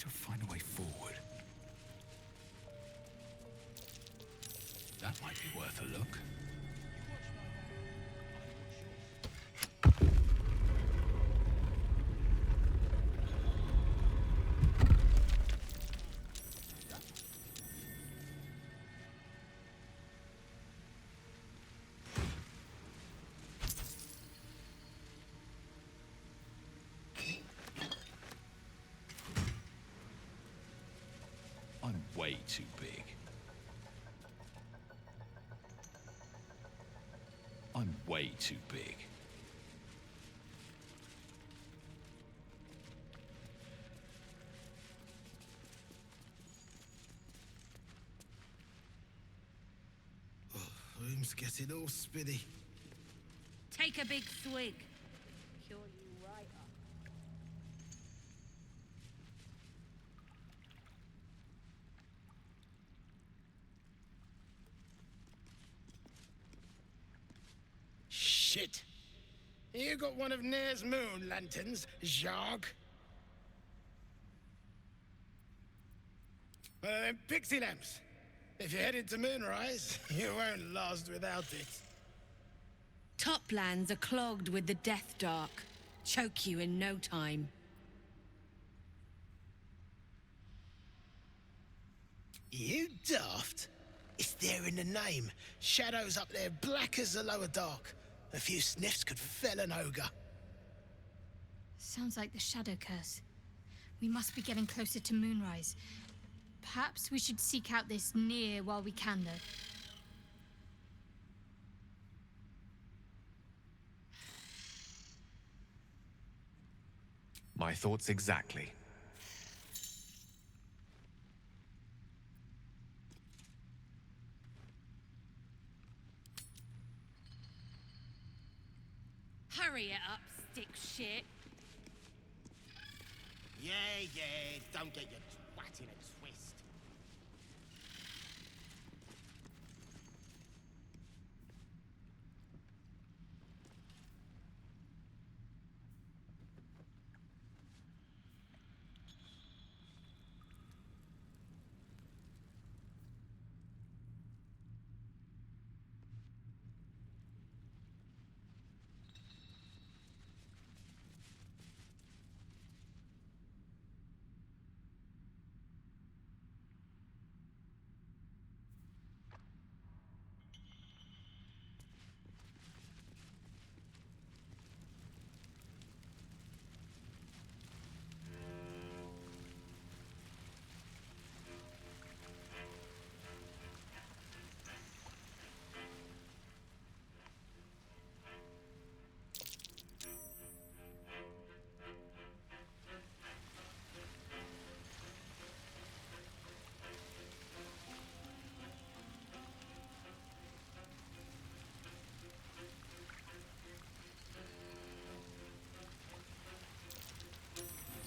to find a way forward. That might be worth a look. I'm way too big. I'm way too big. Room's getting all spinny. Take a big swig. Cure you right up. Shit! You got one of Nair's moon lanterns, Zharg? Pixie lamps. If you're headed to Moonrise, you won't last without it. Toplands are clogged with the Death Dark. Choke you in no time. You daft? It's there in the name. Shadows up there black as the lower dark. A few sniffs could fell an ogre. Sounds like the Shadow Curse. We must be getting closer to Moonrise. Perhaps we should seek out this Nier while we can, though. My thoughts exactly. Hurry it up, stick shit. Yeah, don't get your twat in a twist.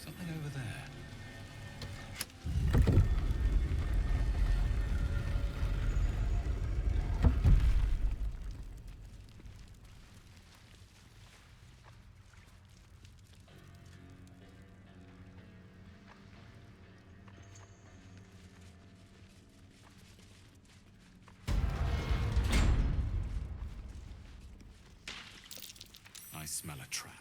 Something over there. I smell a trap.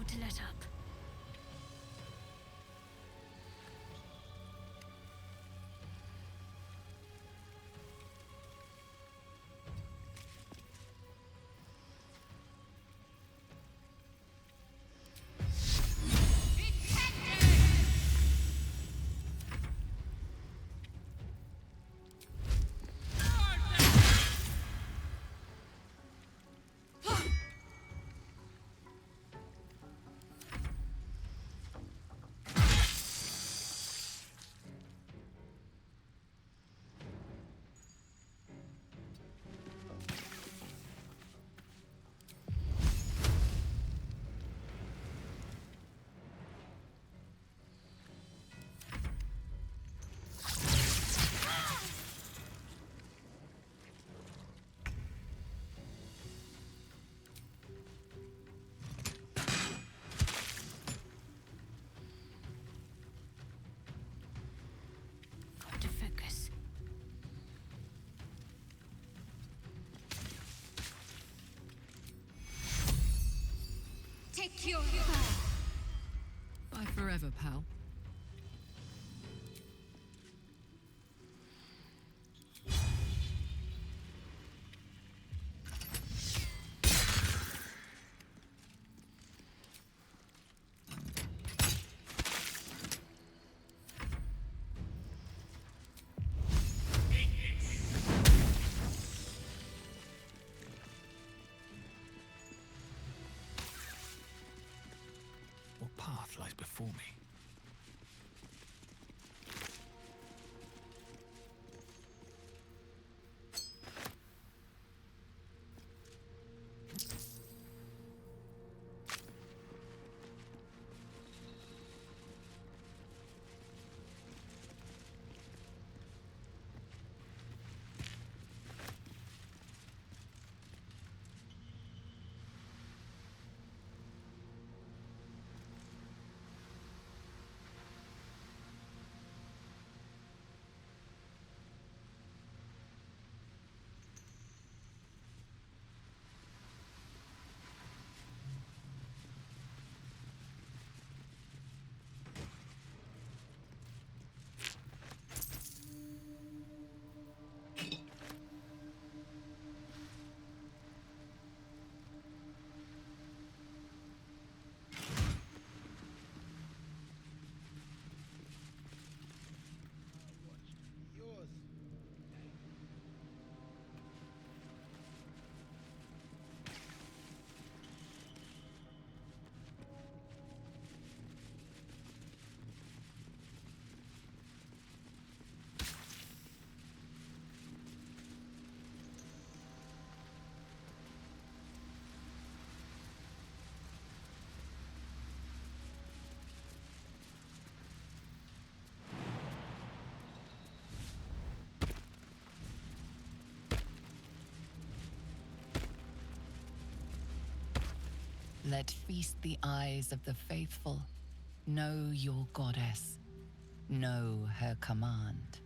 not to let up. Got to focus. Take your Bye forever, pal. What path lies before me? Yours. Let feast the eyes of the faithful. Know your goddess. Know her command.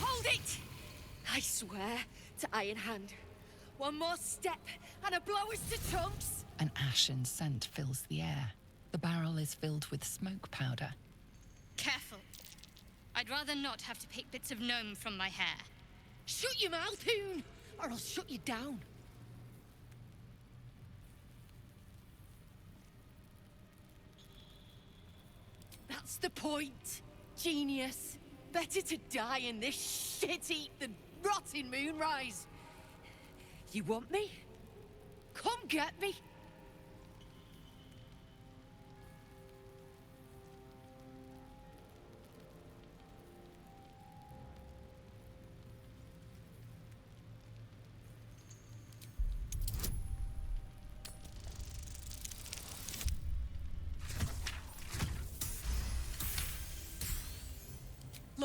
Hold it! I swear to Iron Hand. One more step, and a blow us to chunks! An ashen scent fills the air. The barrel is filled with smoke powder. Careful. I'd rather not have to pick bits of gnome from my hair. Shut your mouth, Hoon, or I'll shut you down. That's the point, genius. Better to die in this shit heap than rot in Moonrise. You want me? Come get me.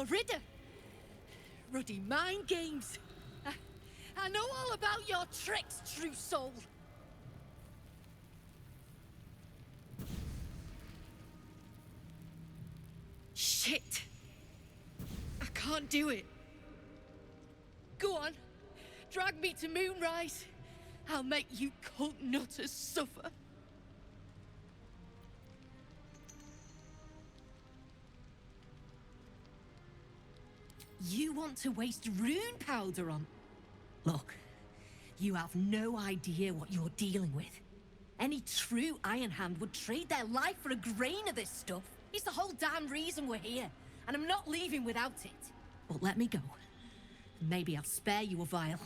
Lorida. Ruddy mind games. I know all about your tricks, true soul. Shit. I can't do it. Go on. Drag me to Moonrise. I'll make you cult nutters suffer. You want to waste rune powder on... Look, you have no idea what you're dealing with. Any true Iron Hand would trade their life for a grain of this stuff. It's the whole damn reason we're here, and I'm not leaving without it. But let me go. Maybe I'll spare you a vial.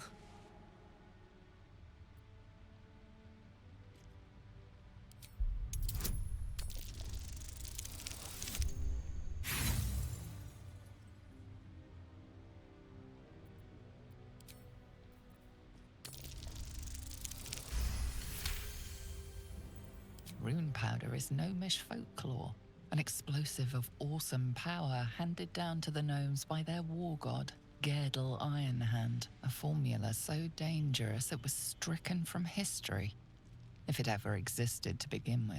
Rune powder is gnomish folklore, an explosive of awesome power handed down to the gnomes by their war god, Gerdel Ironhand, a formula so dangerous it was stricken from history, if it ever existed to begin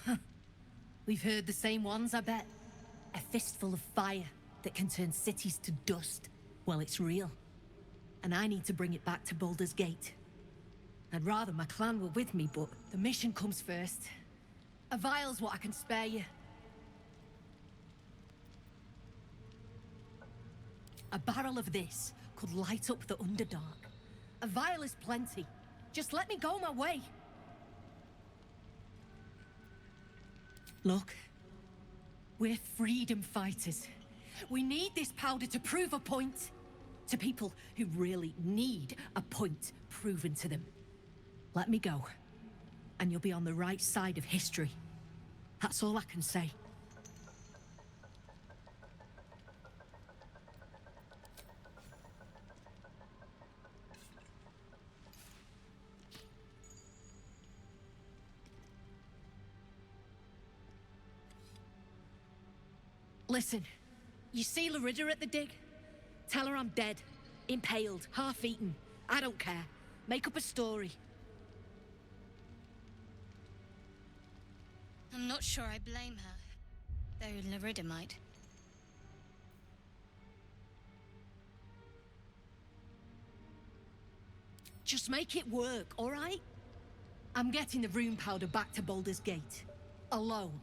with. We've heard the same ones, I bet. A fistful of fire that can turn cities to dust. Well, it's real. And I need to bring it back to Baldur's Gate. I'd rather my clan were with me, but the mission comes first. A vial's what I can spare you. A barrel of this could light up the Underdark. A vial is plenty. Just let me go my way. Look, we're freedom fighters. We need this powder to prove a point. To people who really need a point proven to them. Let me go, and you'll be on the right side of history. That's all I can say. Listen, you see Lorida at the dig? Tell her I'm dead, impaled, half-eaten. I don't care. Make up a story. I'm not sure I blame her, though Lorida might. Just make it work, all right? I'm getting the rune powder back to Baldur's Gate. Alone.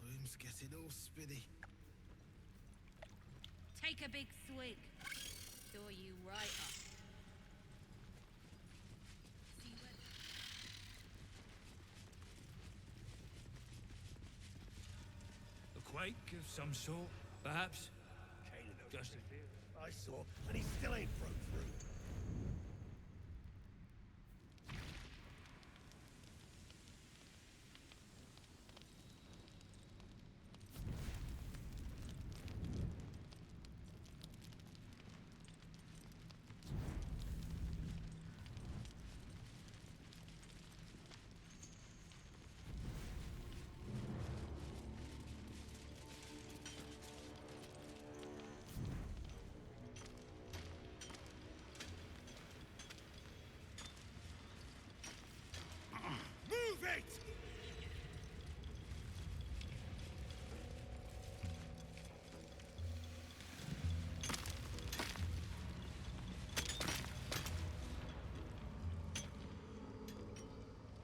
Room's getting all spinny. Take a big swig. Store you right up. See what... A quake of some sort? Perhaps. Just I saw, and he still ain't broke through. Move it!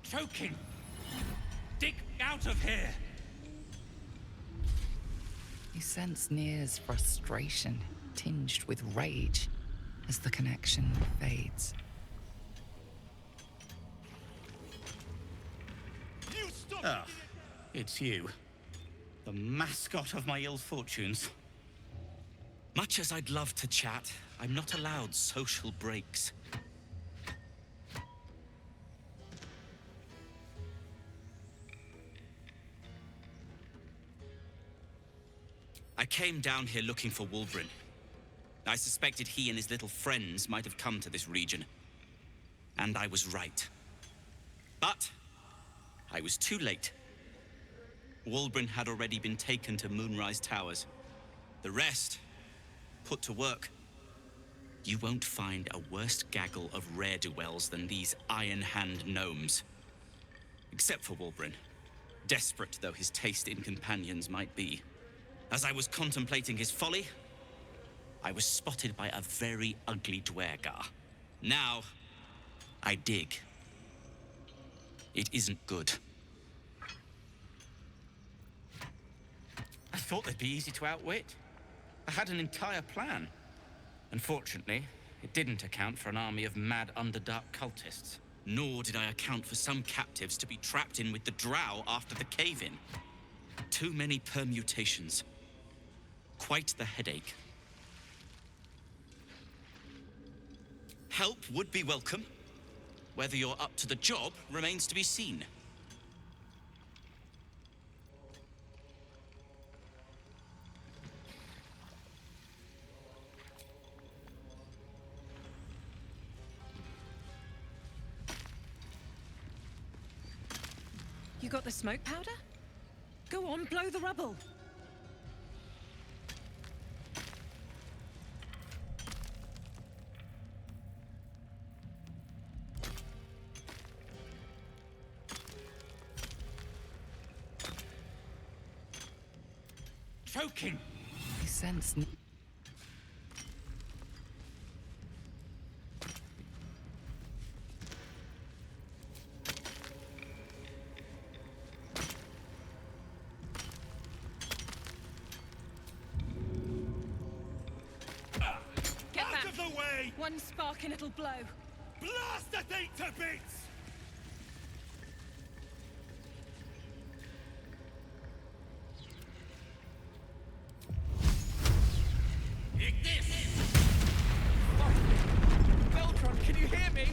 choking. Dig out of here! You sense Nir's frustration, tinged with rage, as the connection fades. Ah, it's you. The mascot of my ill fortunes. Much as I'd love to chat, I'm not allowed social breaks. I came down here looking for Wulbren. I suspected he and his little friends might have come to this region. And I was right. But I was too late. Wulbren had already been taken to Moonrise Towers. The rest, put to work. You won't find a worse gaggle of rare-dwells than these Iron Hand gnomes. Except for Wulbren, desperate though his taste in companions might be. As I was contemplating his folly, I was spotted by a very ugly Dwergar. Now, I dig. It isn't good. I thought they'd be easy to outwit. I had an entire plan. Unfortunately, it didn't account for an army of mad Underdark cultists. Nor did I account for some captives to be trapped in with the Drow after the cave-in. Too many permutations. Quite the headache. Help would be welcome. Whether you're up to the job remains to be seen. You got the smoke powder? Go on, blow the rubble. Choking! You sense Get Out back! of the way! One spark and it'll blow. Blast the thing to bits! Beldron, can you hear me?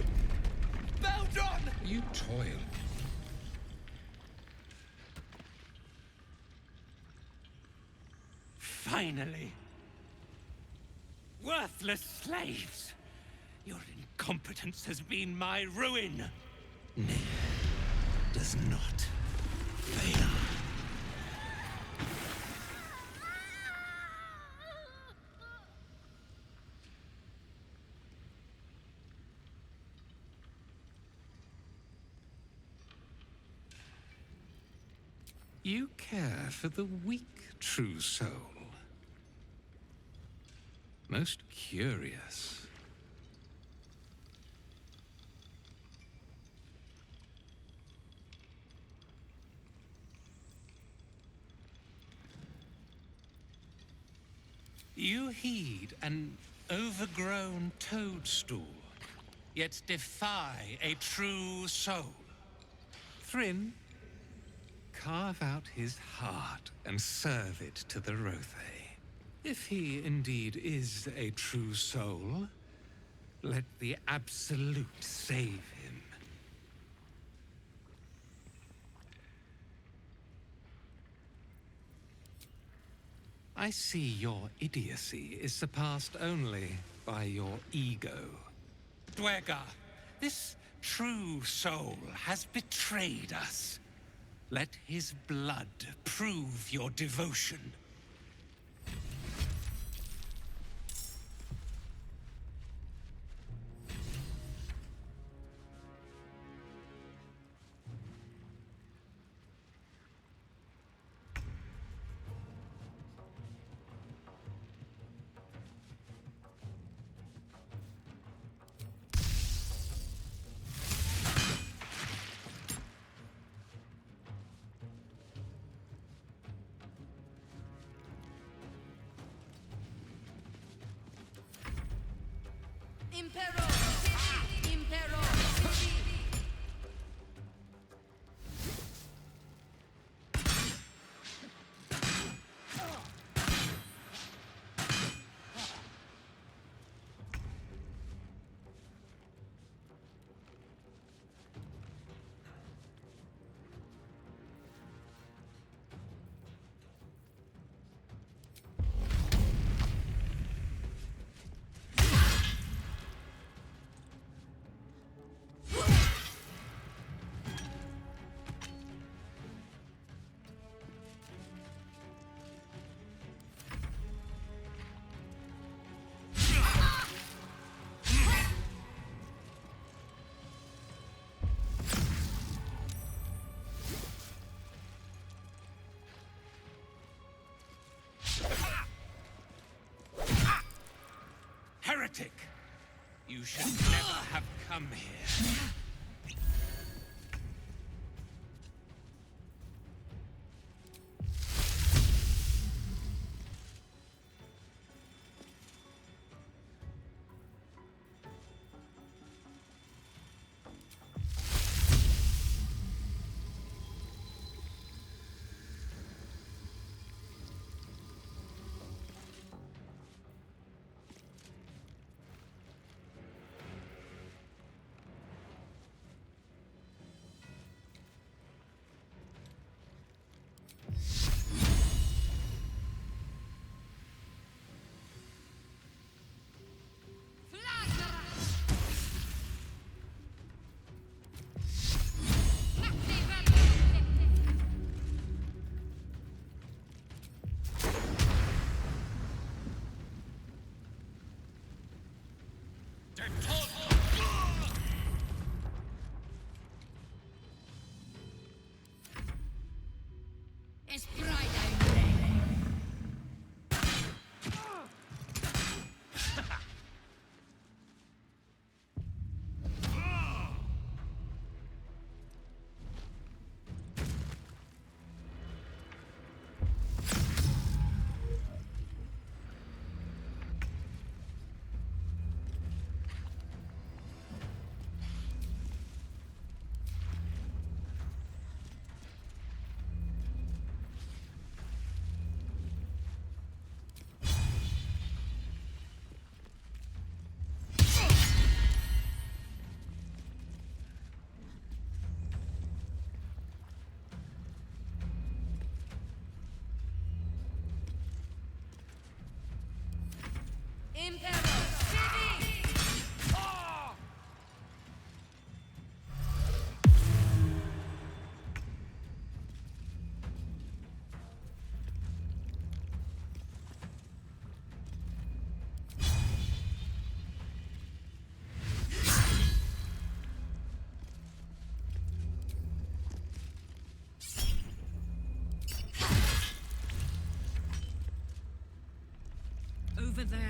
Beldron! You toil. Finally. Worthless slaves. Your incompetence has been my ruin. Does not fail. You care for the weak, true soul. Most curious. You heed an overgrown toadstool, yet defy a true soul. Thryn, carve out his heart and serve it to the Rothe. If he indeed is a true soul, let the Absolute save him. I see your idiocy is surpassed only by your ego. Dwergar, this true soul has betrayed us. Let his blood prove your devotion. Impero! Impero! Heretic! You should never have come here. Es Friday. Impero! Over there.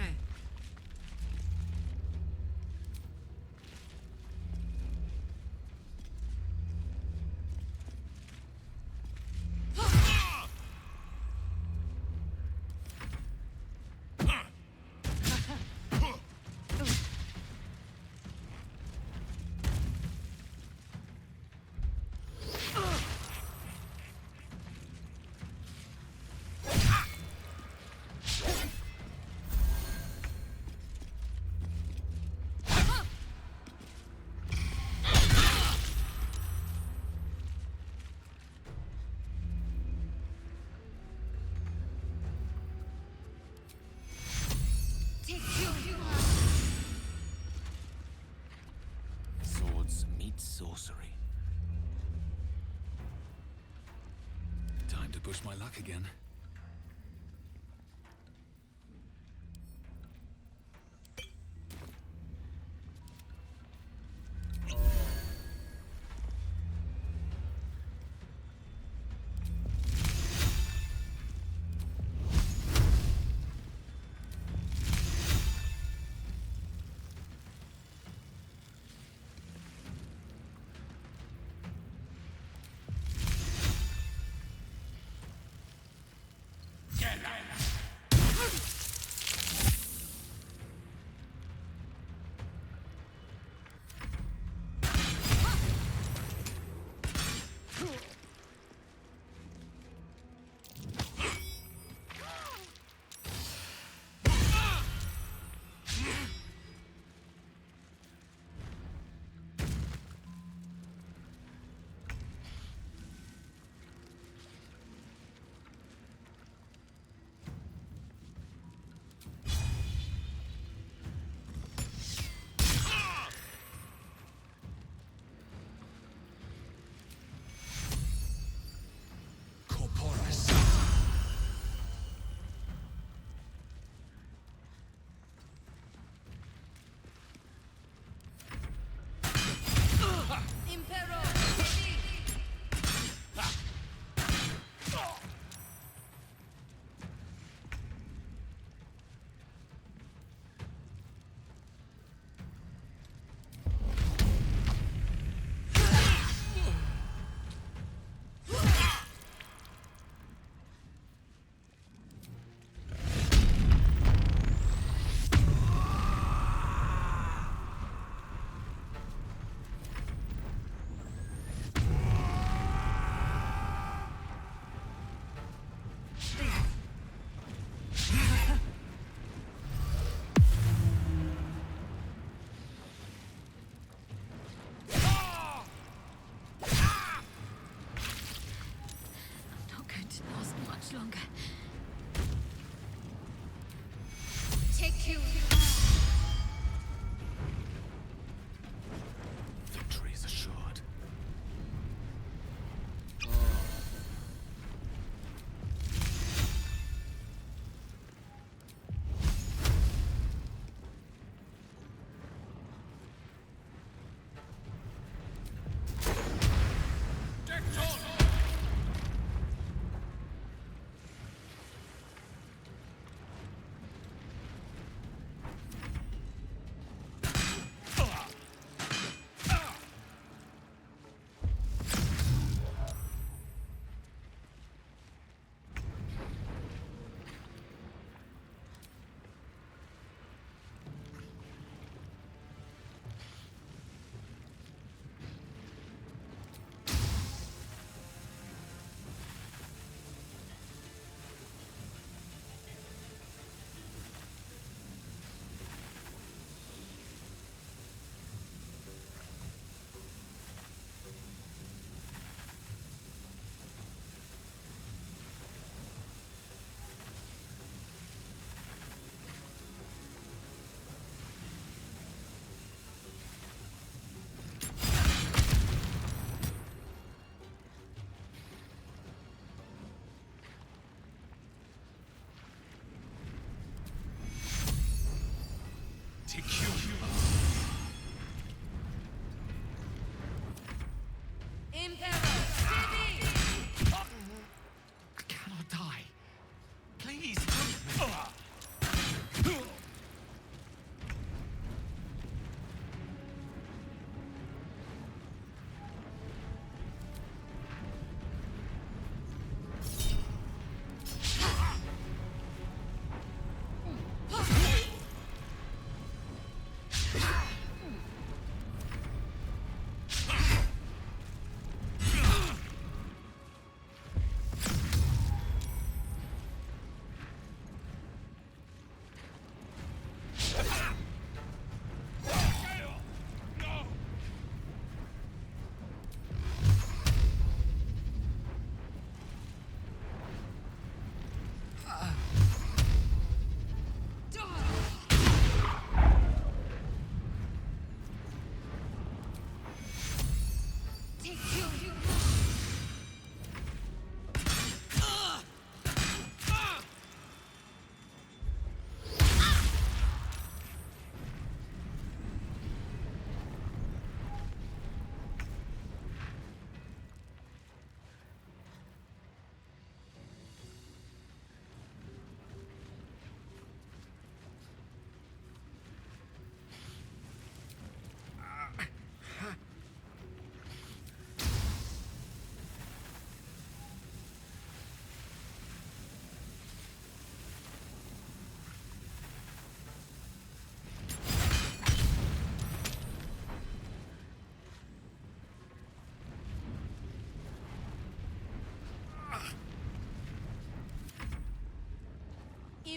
push my luck again. Longer. Take you. Victory is assured. I cannot die. Please.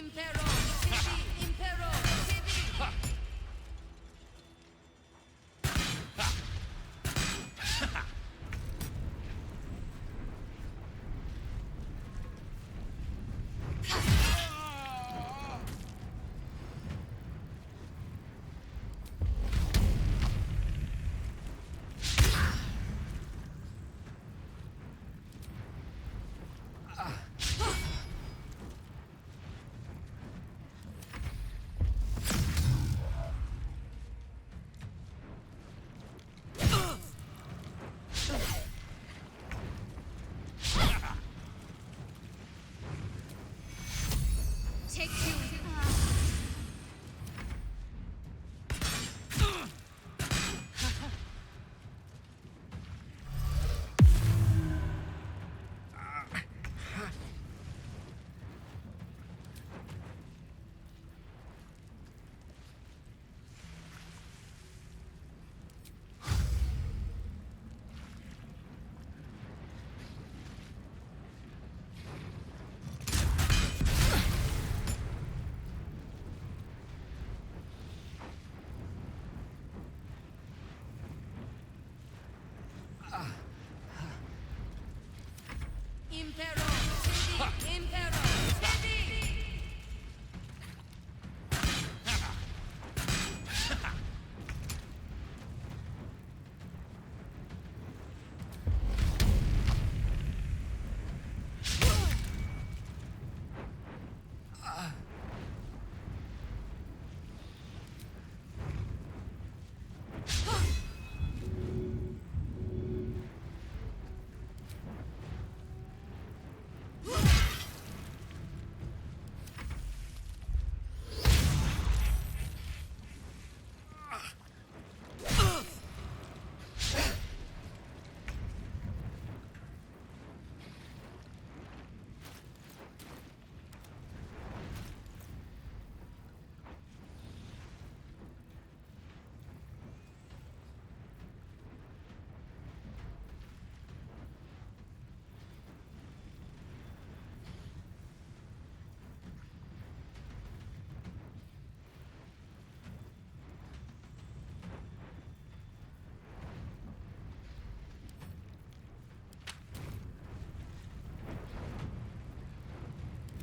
Impero, Tibi, Impero, Tibi. Take you. Impero, Tibi, Impero, Tibi.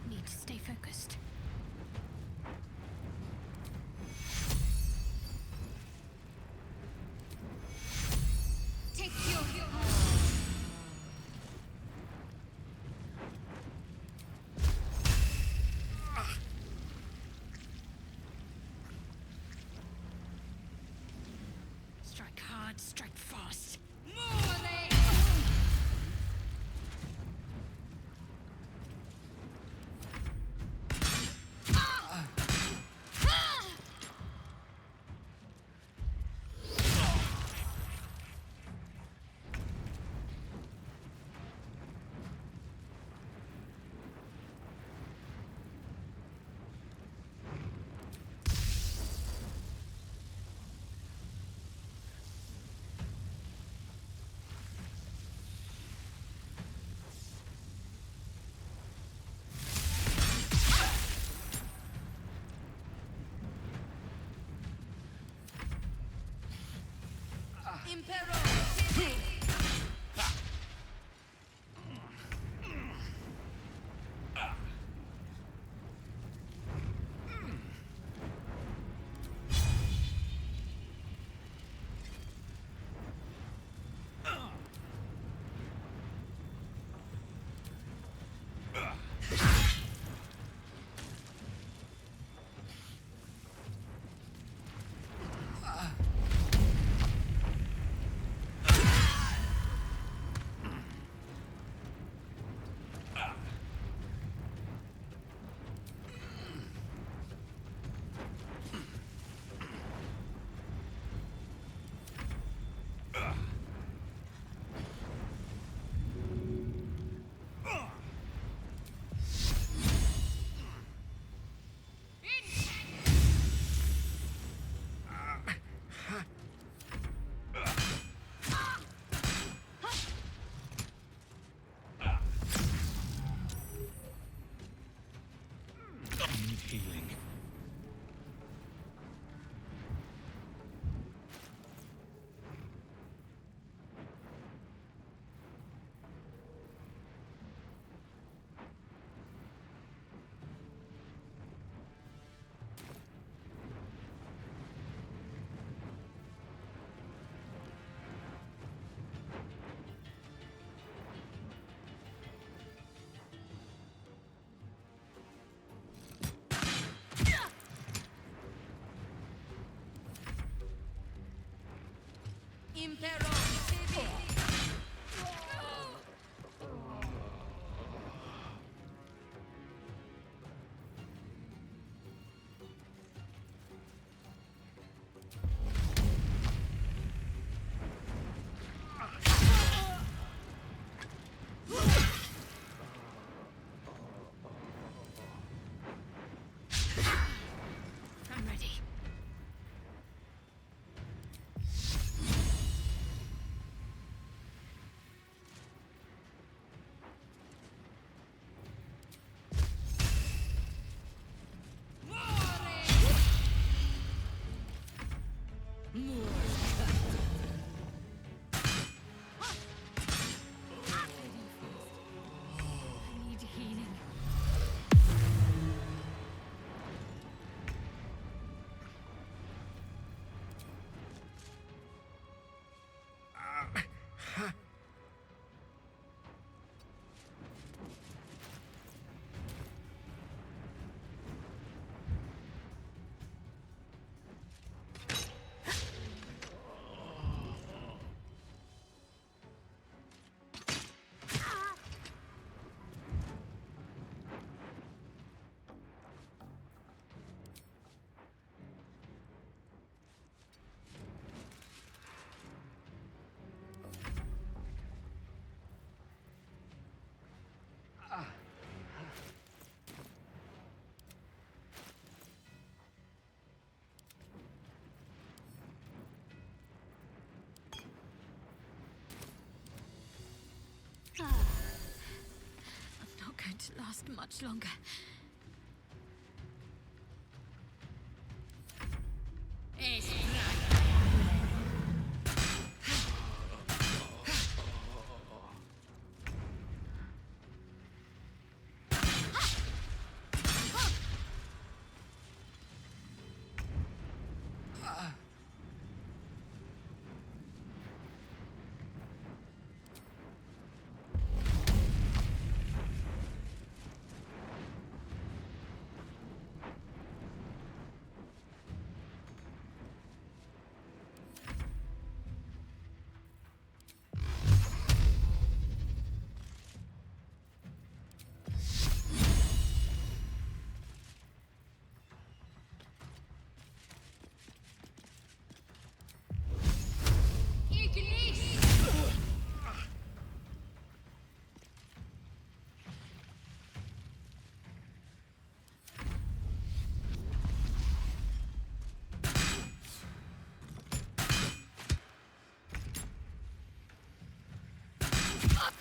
Need to stay focused. Take you. Strike hard, strike fast. Impero, Tibi. Impero Civi. I'm ready. I need healing. I'm not going to last much longer.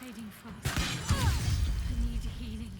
Fading fast. I need healing.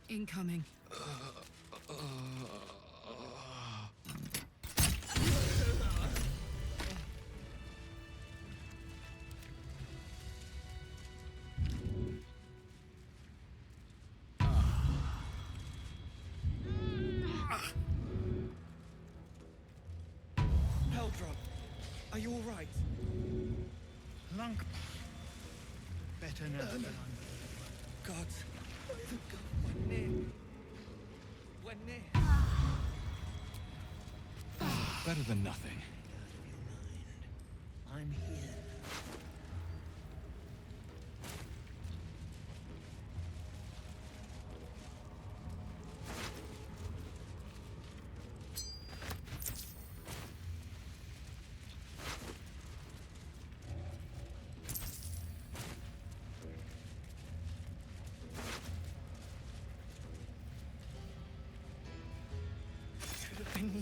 Incoming. Heldrop, are you all right? Lunk. Better now than I'm. God. We're near. We're near. Better than nothing. I'm here.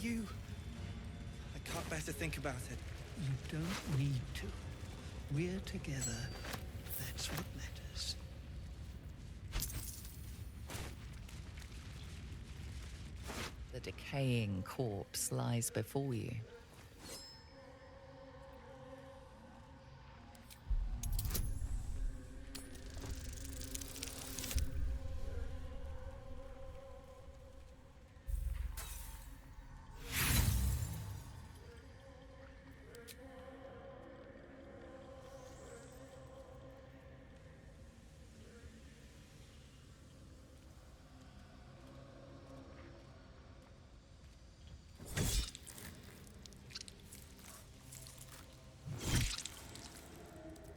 you... I can't bear to think about it. You don't need to. We're together. That's what matters. The decaying corpse lies before you.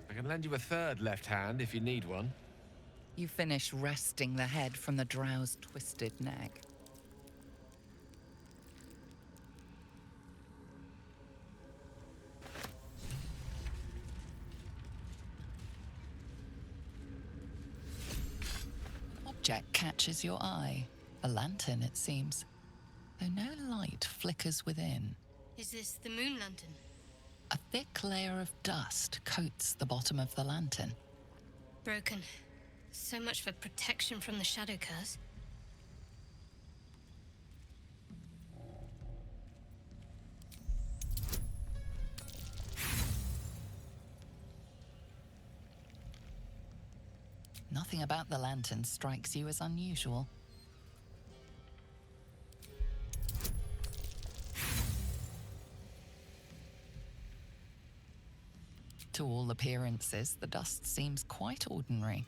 I can lend you a third left hand if you need one. You finish wresting the head from the drow's twisted neck. Object catches your eye. A lantern, it seems, though no light flickers within. Is this the moon lantern? A thick layer of dust coats the bottom of the lantern. Broken. So much for protection from the shadow curse. Nothing about the lantern strikes you as unusual. To all appearances, the dust seems quite ordinary.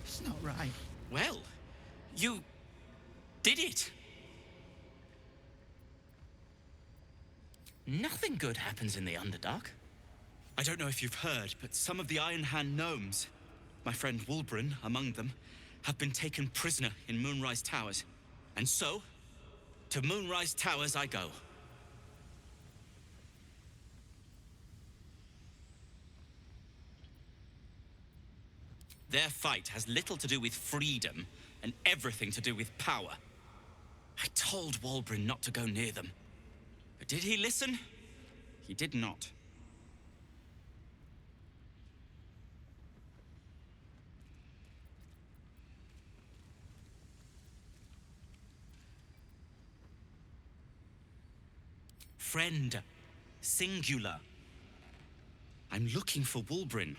It's not right. Well, you did it. Nothing good happens in the Underdark. I don't know if you've heard, but some of the Iron Hand gnomes, my friend Wulbren among them, have been taken prisoner in Moonrise Towers. And so, to Moonrise Towers I go. Their fight has little to do with freedom and everything to do with power. I told Wulbren not to go near them. But did he listen? He did not. Friend. Singular. I'm looking for Wulbren.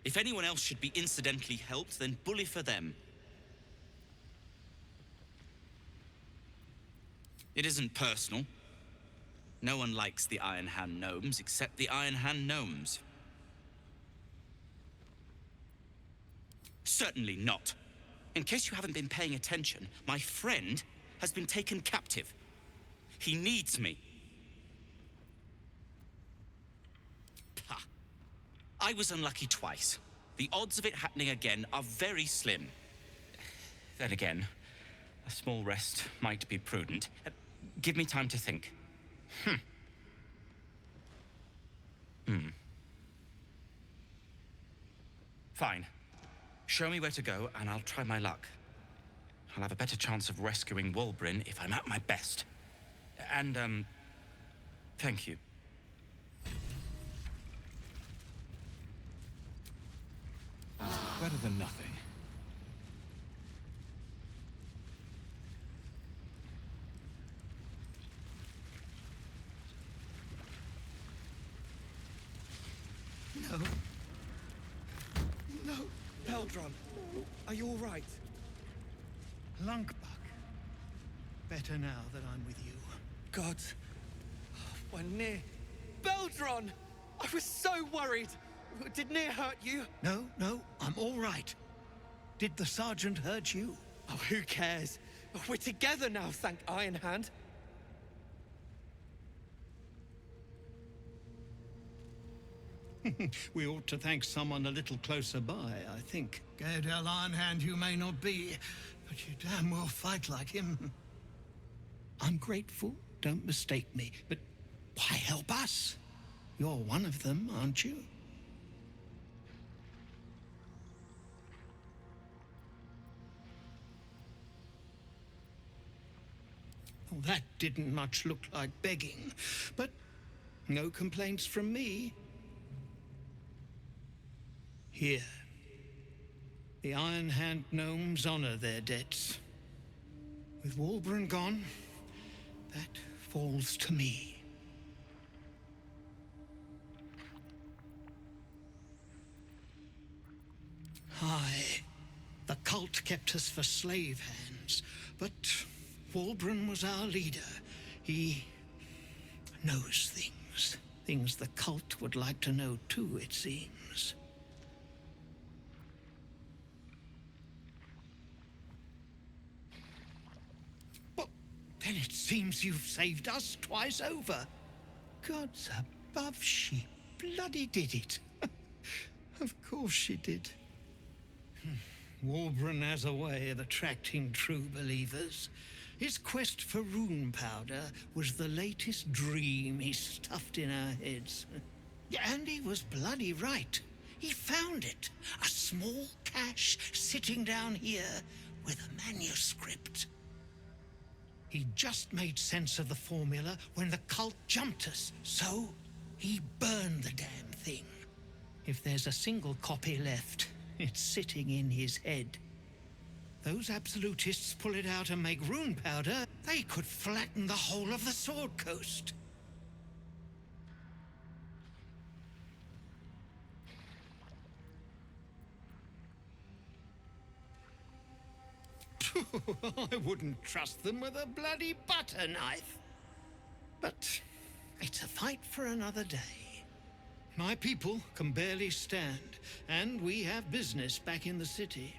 If anyone else should be incidentally helped, then bully for them. It isn't personal. No one likes the Iron Hand gnomes except the Iron Hand gnomes. Certainly not. In case you haven't been paying attention, my friend has been taken captive. He needs me. Pah. I was unlucky twice. The odds of it happening again are very slim. Then again, a small rest might be prudent. Give me time to think. Fine. Show me where to go, and I'll try my luck. I'll have a better chance of rescuing Wulbren if I'm at my best. And, thank you. Better than nothing. No. No. Peldron, are you all right? Lunkbuck. Better now that I'm with you. God. We're near. Beldron! I was so worried. Did Near hurt you? No, I'm all right. Did the sergeant hurt you? Oh, who cares? We're together now, thank Iron Hand. We ought to thank someone a little closer by, I think. Gaedel Ironhand you may not be, but you damn well fight like him. I'm grateful, don't mistake me, but why help us? You're one of them, aren't you? Well, that didn't much look like begging, but no complaints from me. Here. The Iron Hand gnomes honor their debts. With Wulbren gone, that falls to me. Aye, the cult kept us for slave hands, but Wulbren was our leader. He knows things. Things the cult would like to know too, it seems. Well, then it seems you've saved us twice over. Gods above, she bloody did it. Of course she did. Wulbren has a way of attracting true believers. His quest for rune powder was the latest dream he stuffed in our heads. Yeah, and he was bloody right. He found it. A small cache sitting down here with a manuscript. He just made sense of the formula when the cult jumped us, so he burned the damn thing. If there's a single copy left, it's sitting in his head. Those absolutists pull it out and make rune powder, they could flatten the whole of the Sword Coast. I wouldn't trust them with a bloody butter knife. But it's a fight for another day. My people can barely stand, and we have business back in the city.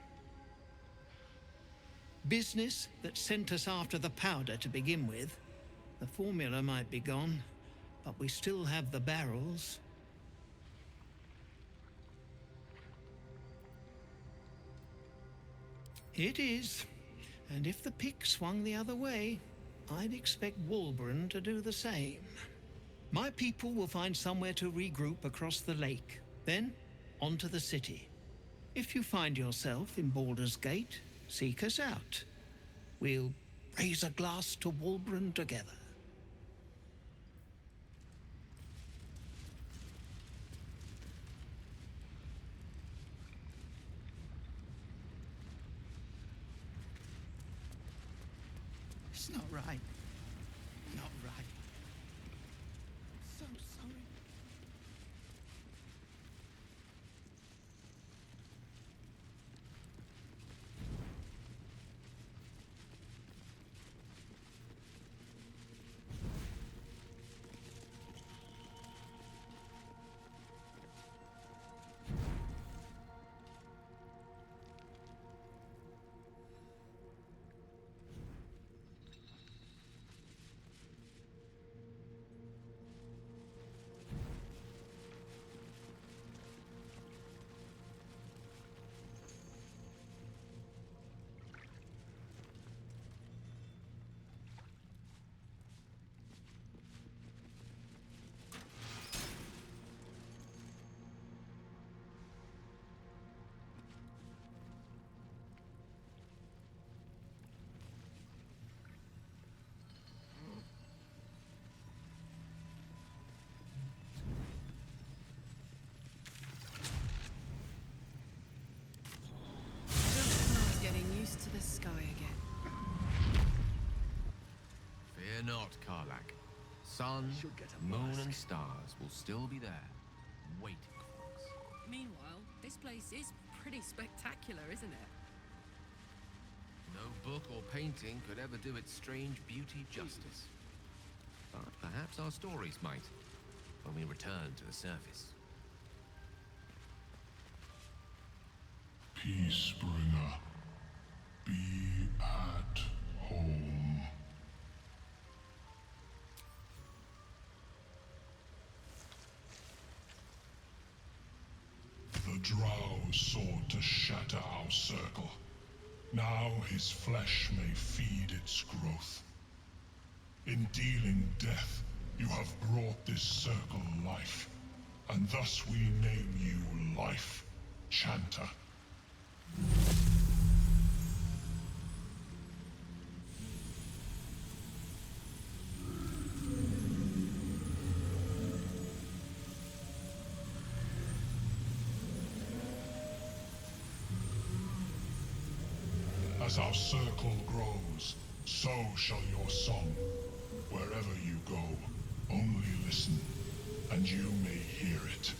Business that sent us after the powder to begin with. The formula might be gone, but we still have the barrels. It is. And if the pick swung the other way, I'd expect Wulbren to do the same. My people will find somewhere to regroup across the lake, then on to the city. If you find yourself in Baldur's Gate, seek us out. We'll raise a glass to Wulbren together. It's not right. Not right. So sorry. To the sky again. Fear not, Karlach. Sun, moon, and stars will still be there, waiting for us. Meanwhile, this place is pretty spectacular, isn't it? No book or painting could ever do its strange beauty justice. But perhaps our stories might, when we return to the surface. Peacebringer. Be at home. Drow sought to shatter our circle. Now his flesh may feed its growth. In dealing death, you have brought this circle life, and thus we name you Life Chanter. As our circle grows, so shall your song. Wherever you go, only listen, and you may hear it.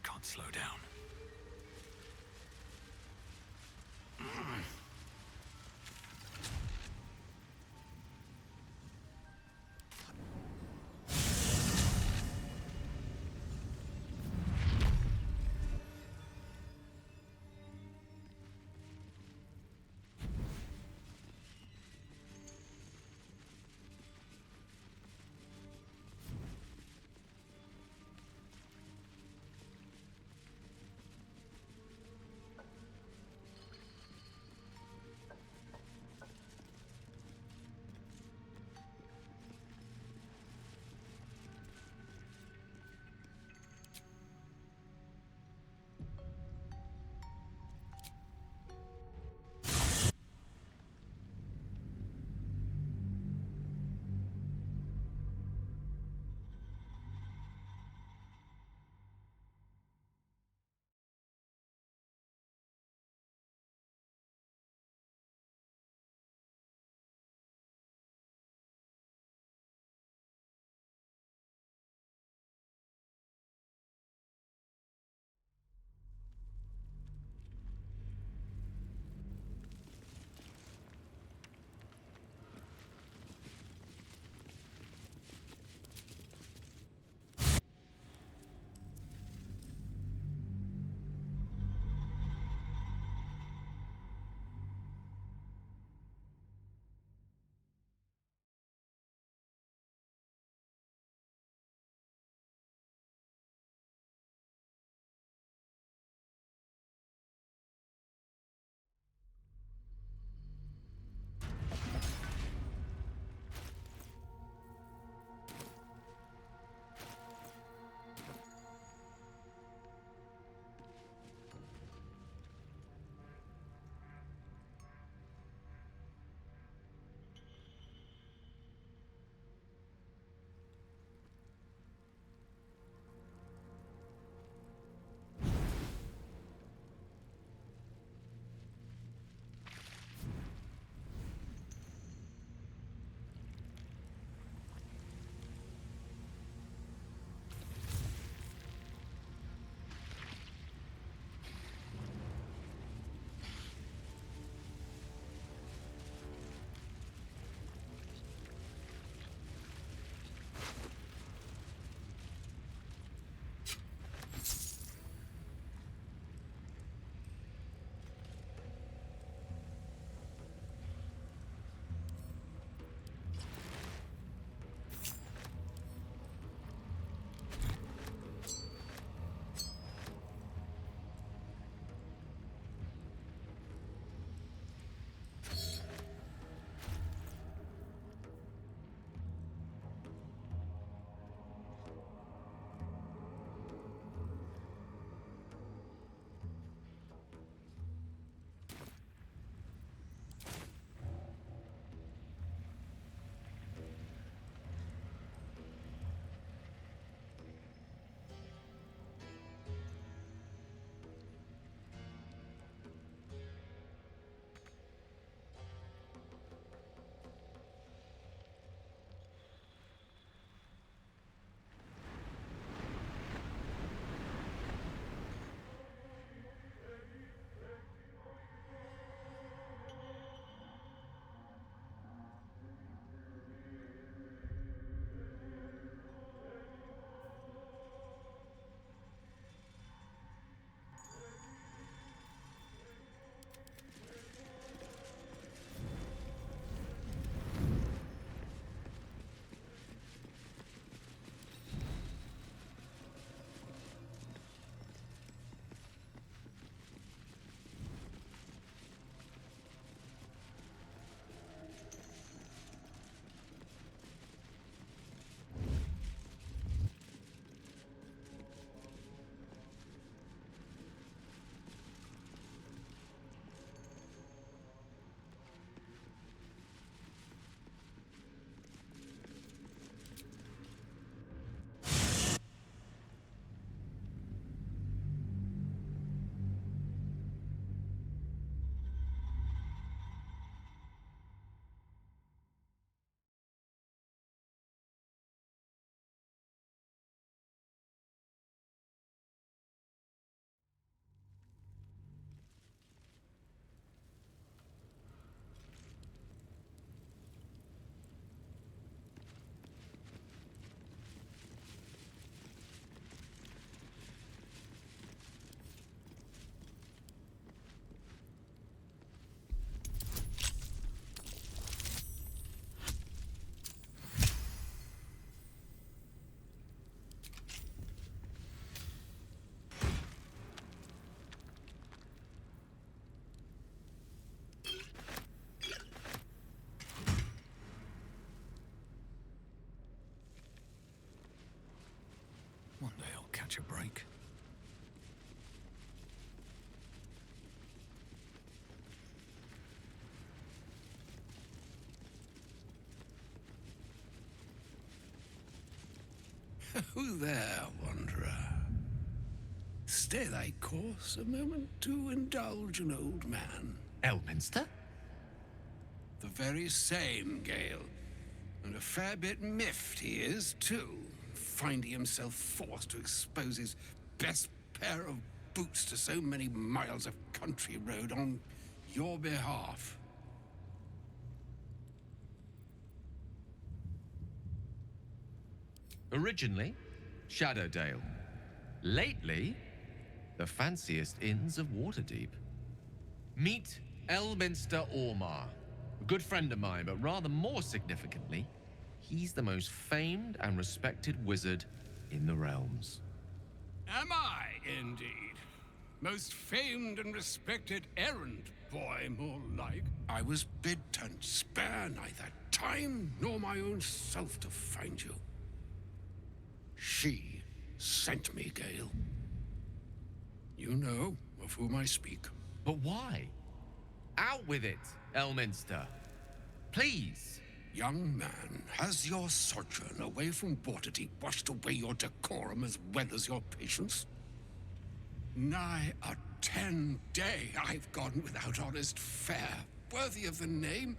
Can't slow down. catch a break. Who there, wanderer? Stay thy course a moment to indulge an old man. Elminster? The very same, Gale. And a fair bit miffed he is, too, finding himself forced to expose his best pair of boots to so many miles of country road on your behalf. Originally, Shadowdale. Lately, the fanciest inns of Waterdeep. Meet Elminster Ormar. A good friend of mine, but rather more significantly, he's the most famed and respected wizard in the realms. Am I, indeed? Most famed and respected errand boy, more like. I was bid to spare neither time nor my own self to find you. She sent me, Gale. You know of whom I speak. But why? Out with it, Elminster. Please. Young man, has your sojourn away from Waterdeep washed away your decorum as well as your patience? Nigh a 10-day I've gone without honest fare, worthy of the name.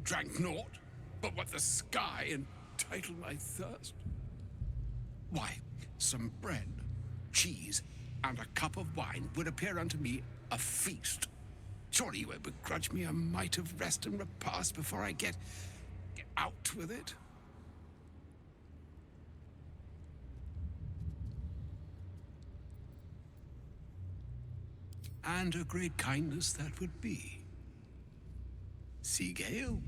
Drank naught but what the sky entitled my thirst. Why, some bread, cheese, and a cup of wine would appear unto me a feast. Surely you would begrudge me a mite of rest and repast before I get out with it? And a great kindness that would be. See, Gale?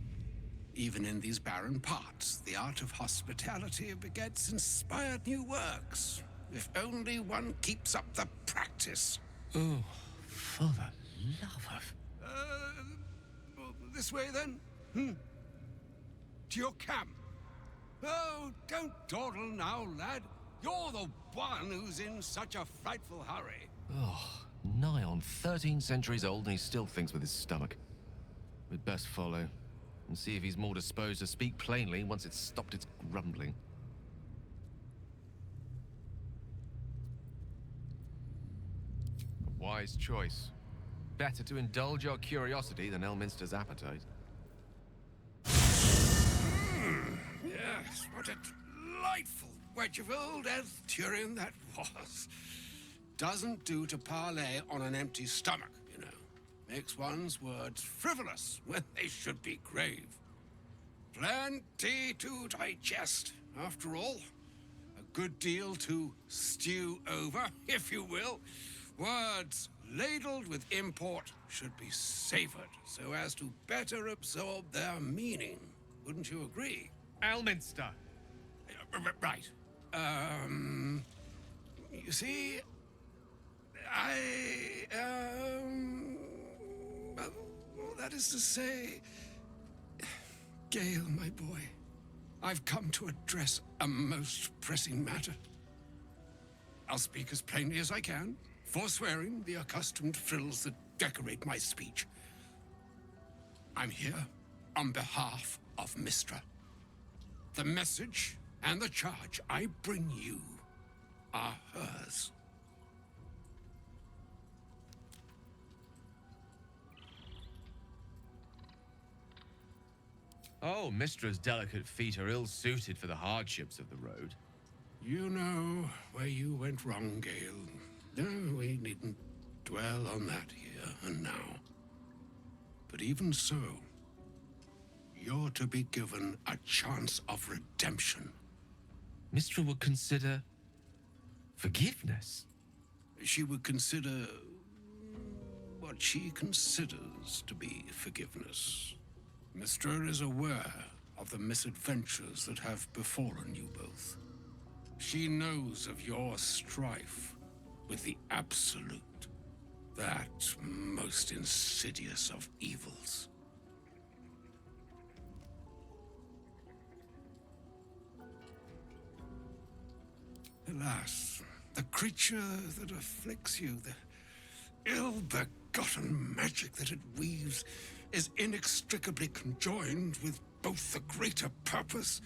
Even in these barren parts, the art of hospitality begets inspired new works. If only one keeps up the practice. Oh, for the love of... This way, then? To your camp? Oh, don't dawdle now, lad. You're the one who's in such a frightful hurry. Oh, nigh on 13 centuries old and he still thinks with his stomach. We'd best follow and see if he's more disposed to speak plainly once it's stopped its grumbling. A wise choice. Better to indulge your curiosity than Elminster's appetite. Yes, what a delightful wedge of old Arthurian that was. Doesn't do to parley on an empty stomach, you know. Makes one's words frivolous when they should be grave. Plenty to digest, after all. A good deal to stew over, if you will. Words ladled with import should be savored so as to better absorb their meaning. Wouldn't you agree? Elminster! Right. You see, well, that is to say, Gale, my boy, I've come to address a most pressing matter. I'll speak as plainly as I can, forswearing the accustomed frills that decorate my speech. I'm here on behalf of Mystra. The message and the charge I bring you are hers. Oh, Mystra's delicate feet are ill-suited for the hardships of the road. You know where you went wrong, Gale. No, we needn't dwell on that here and now. But even so, you're to be given a chance of redemption. Mystra would consider... forgiveness? She would consider... what she considers to be forgiveness. Mystra is aware of the misadventures that have befallen you both. She knows of your strife with the Absolute, that most insidious of evils. Alas, The creature that afflicts you, the ill-begotten magic that it weaves, is inextricably conjoined with both the greater purpose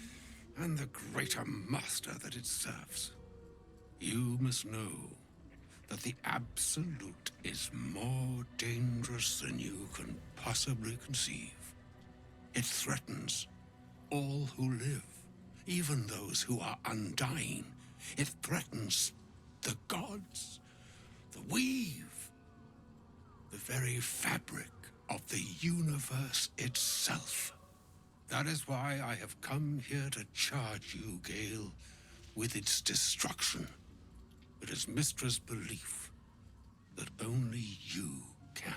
and the greater master that it serves. You must know that the Absolute is more dangerous than you can possibly conceive. It threatens all who live, even those who are undying. It threatens the gods, the weave, the very fabric of the universe itself. That is why I have come here to charge you, Gale, with its destruction. It is Mystra's belief that only you can.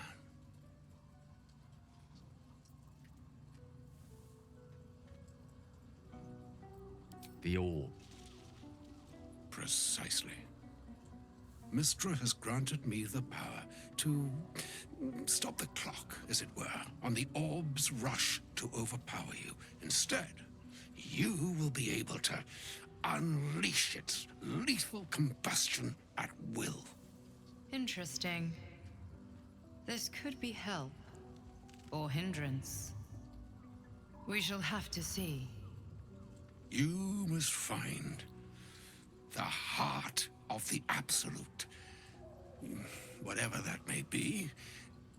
The orb. Precisely. Mystra has granted me the power to stop the clock, as it were, on the orb's rush to overpower you. Instead, you will be able to unleash its lethal combustion at will. Interesting. This could be help, or hindrance. We shall have to see. You must find the heart of the Absolute, whatever that may be,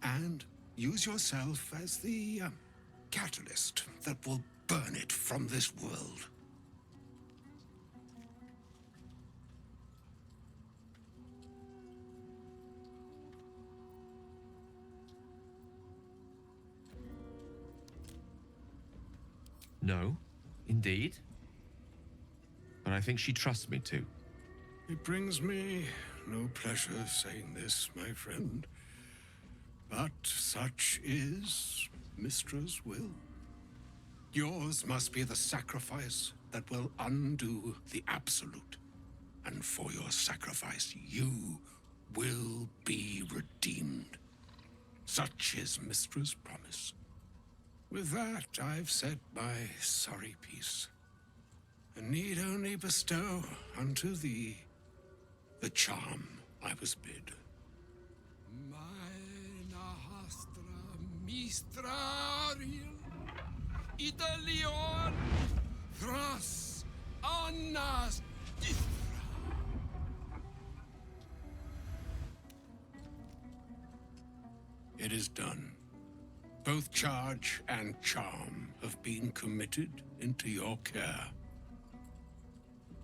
and use yourself as the catalyst that will burn it from this world. No, indeed. But I think she trusts me too. It brings me no pleasure saying this, my friend. But such is Mystra's will. Yours must be the sacrifice that will undo the Absolute. And for your sacrifice, you will be redeemed. Such is Mystra's promise. With that, I've said my sorry piece, and need only bestow unto thee the charm I was bid. Maena hastra mistrariel Idalion Thras Annas It is done. Both charge and charm have been committed into your care.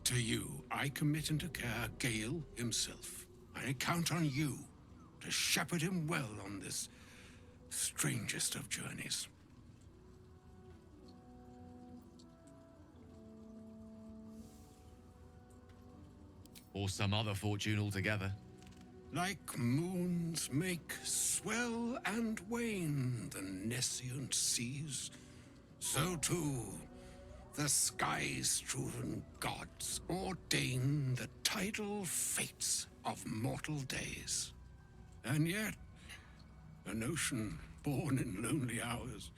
To you, I commit into care Gale himself. I count on you to shepherd him well on this strangest of journeys. Or some other fortune altogether. Like moons make swell and wane the nescient seas, so too the sky-strewn gods ordain the tidal fates of mortal days. And yet, an ocean born in lonely hours,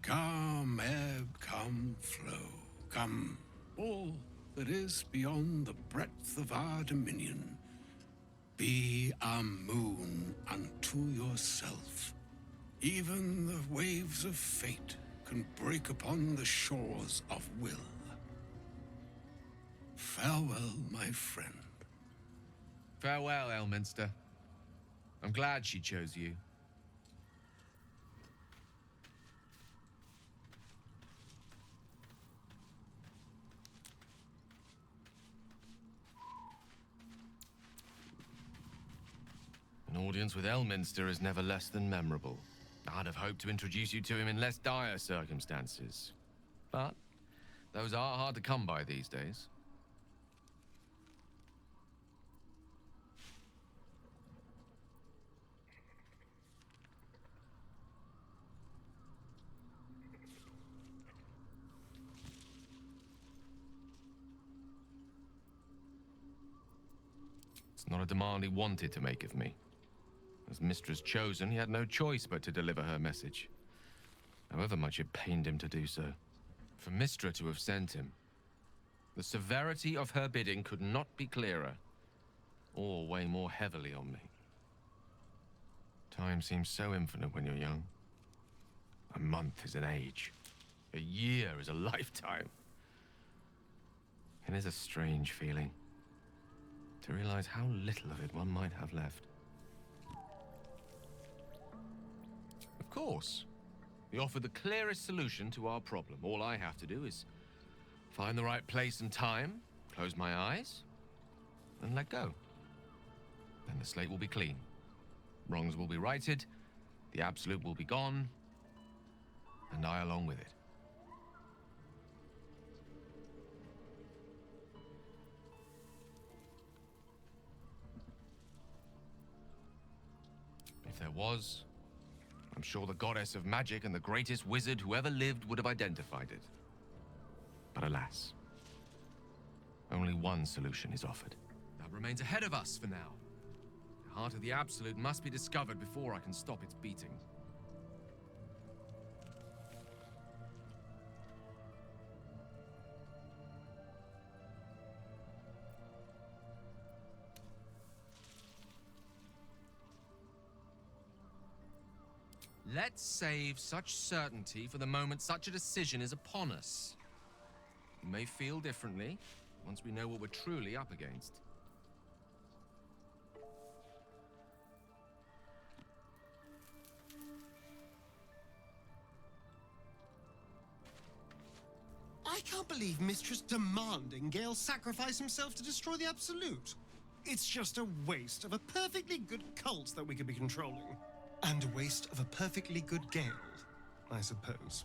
come ebb, come flow, come all that is beyond the breadth of our dominion. Be a moon unto yourself. Even the waves of fate can break upon the shores of will. Farewell, my friend. Farewell, Elminster. I'm glad she chose you. An audience with Elminster is never less than memorable. I'd have hoped to introduce you to him in less dire circumstances. But those are hard to come by these days. It's not a demand he wanted to make of me. As Mistress chosen, he had no choice but to deliver her message. However much it pained him to do so. For Mystra to have sent him, the severity of her bidding could not be clearer. or weigh more heavily on me. Time seems so infinite when you're young. A month is an age. A year is a lifetime. It is a strange feeling to realize how little of it one might have left. Of course, we offer the clearest solution to our problem. All I have to do is find the right place and time, close my eyes, and let go. Then the slate will be clean. Wrongs will be righted, the Absolute will be gone, and I along with it. If there was, I'm sure the goddess of magic and the greatest wizard who ever lived would have identified it. But alas, only one solution is offered. That remains ahead of us for now. The heart of the Absolute must be discovered before I can stop its beating. Let's save such certainty for the moment such a decision is upon us. We may feel differently once we know what we're truly up against. I can't believe Mistress demanding Gale sacrifice himself to destroy the Absolute. It's just a waste of a perfectly good cult that we could be controlling. And a waste of a perfectly good Gale, I suppose.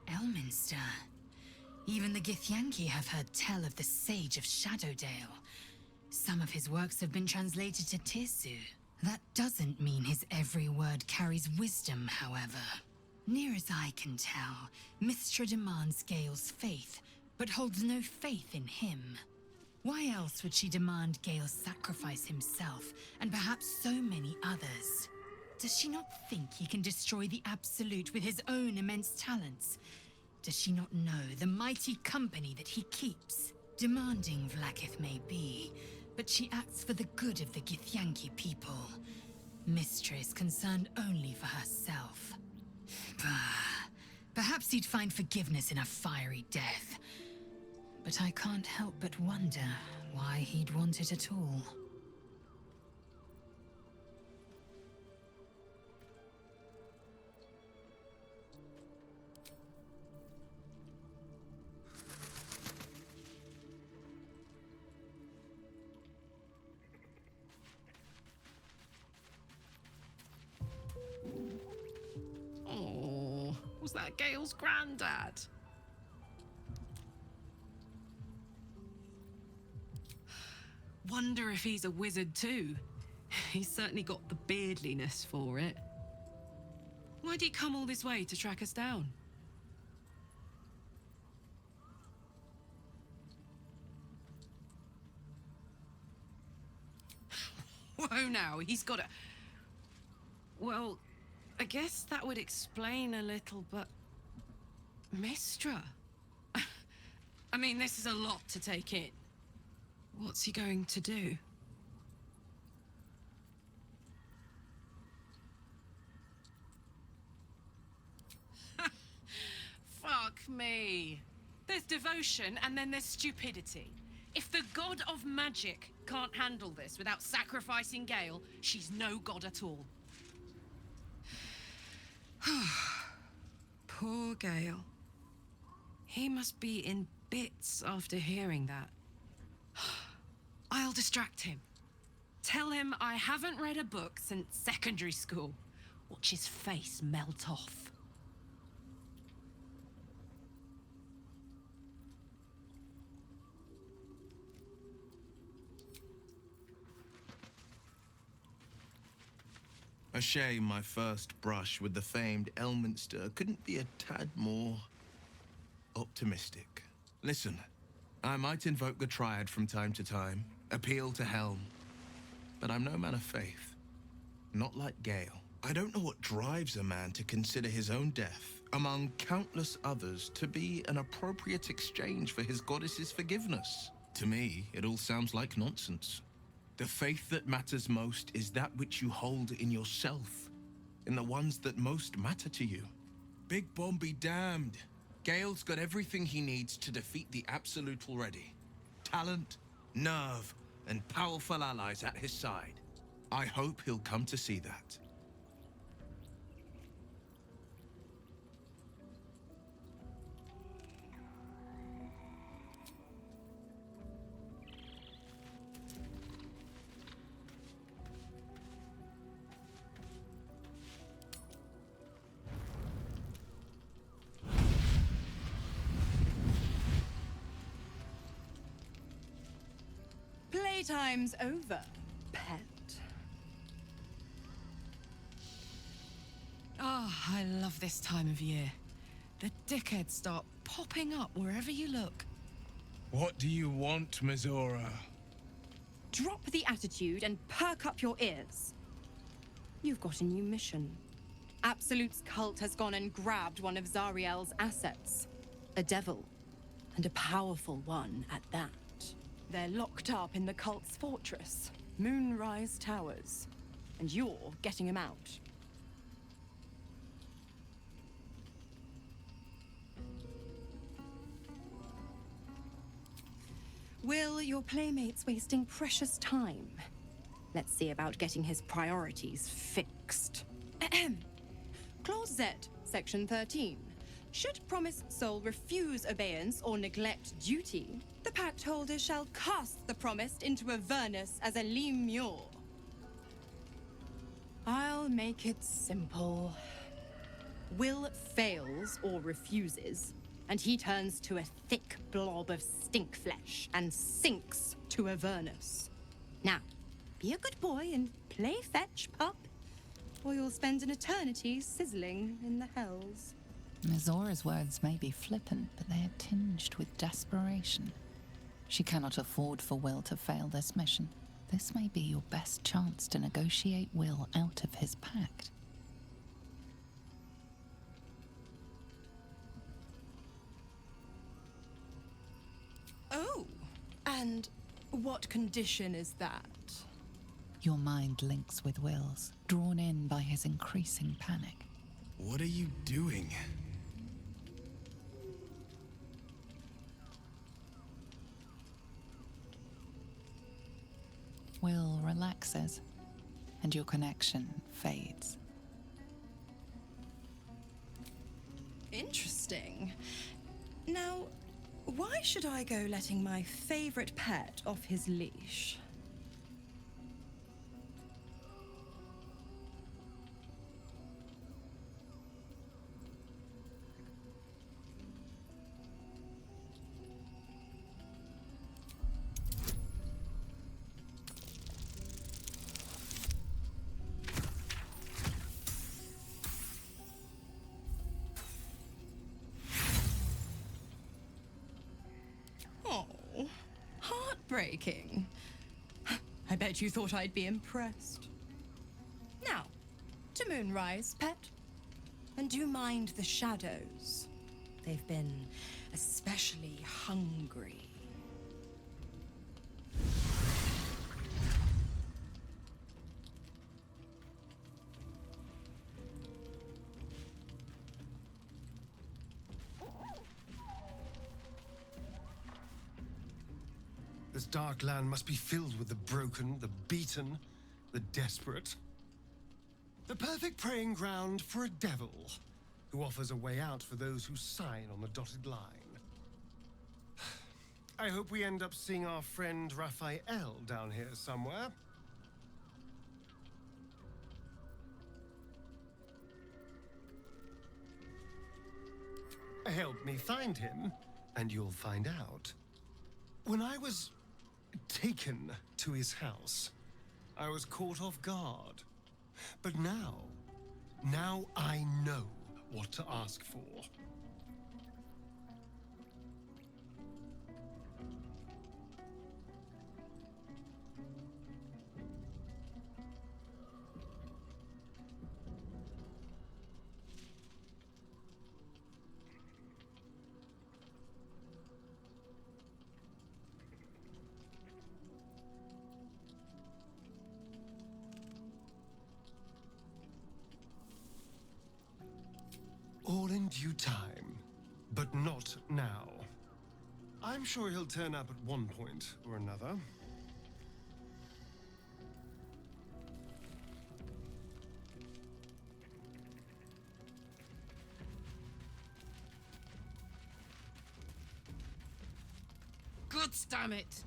Elminster. Even the Githyanki have heard tell of the Sage of Shadowdale. Some of his works have been translated to Tirsu. That doesn't mean his every word carries wisdom, however. Near as I can tell, Mystra demands Gale's faith, but holds no faith in him. Why else would she demand Gale sacrifice himself, and perhaps so many others? Does she not think he can destroy the Absolute with his own immense talents? Does she not know the mighty company that he keeps? Demanding Vlaakith may be, but she acts for the good of the Githyanki people. Mystra is concerned only for herself. Bah. Perhaps he'd find forgiveness in a fiery death. But I can't help but wonder why he'd want it at all. Oh, was that Gale's granddad? Wonder if he's a wizard too. He's certainly got the beardliness for it. Why'd he come all this way to track us down? Whoa now, he's got a... Well, I guess that would explain a little, but... Mystra? I mean, this is a lot to take in. What's he going to do? Fuck me. There's devotion and then there's stupidity. If the god of magic can't handle this without sacrificing Gale, she's no god at all. Poor Gale. He must be in bits after hearing that. I'll distract him. Tell him I haven't read a book since secondary school. Watch his face melt off. A shame my first brush with the famed Elminster couldn't be a tad more optimistic. Listen, I might invoke the Triad from time to time, appeal to Helm, but I'm no man of faith. Not like Gale. I don't know what drives a man to consider his own death, among countless others, to be an appropriate exchange for his goddess's forgiveness. To me, it all sounds like nonsense. The faith that matters most is that which you hold in yourself, in the ones that most matter to you. Big Bomb be damned. Gale's got everything he needs to defeat the Absolute already. Talent, nerve, and powerful allies at his side. I hope he'll come to see that. Playtime's over, pet. Oh, I love this time of year. The dickheads start popping up wherever you look. What do you want, Mizora? Drop the attitude and perk up your ears. You've got a new mission. Absolute's cult has gone and grabbed one of Zariel's assets. A devil. And a powerful one at that. They're locked up in the cult's fortress, Moonrise Towers. And you're getting him out. Will, your playmate's wasting precious time. Let's see about getting his priorities fixed. Ahem. Clause Z, Section 13. Should promised soul refuse obeyance or neglect duty, the pact holder shall cast the promised into Avernus as a lemure. I'll make it simple. Will fails or refuses, and he turns to a thick blob of stink flesh and sinks to Avernus. Now, be a good boy and play fetch, pup, or you'll spend an eternity sizzling in the hells. Mizora's words may be flippant, but they are tinged with desperation. She cannot afford for Will to fail this mission. This may be your best chance to negotiate Will out of his pact. Oh, and what condition is that? Your mind links with Will's, drawn in by his increasing panic. What are you doing? Will relaxes, and your connection fades. Interesting. Now, why should I go letting my favorite pet off his leash? Heartbreaking. I bet you thought I'd be impressed. Now, to Moonrise, pet. And do mind the shadows. They've been especially hungry. This dark land must be filled with the broken, the beaten, the desperate. The perfect preying ground for a devil who offers a way out for those who sign on the dotted line. I hope we end up seeing our friend Raphael down here somewhere. Help me find him, and you'll find out. When I was taken to his house, I was caught off guard. But now I know what to ask for. due time, but not now. I'm sure he'll turn up at one point or another. God damn it!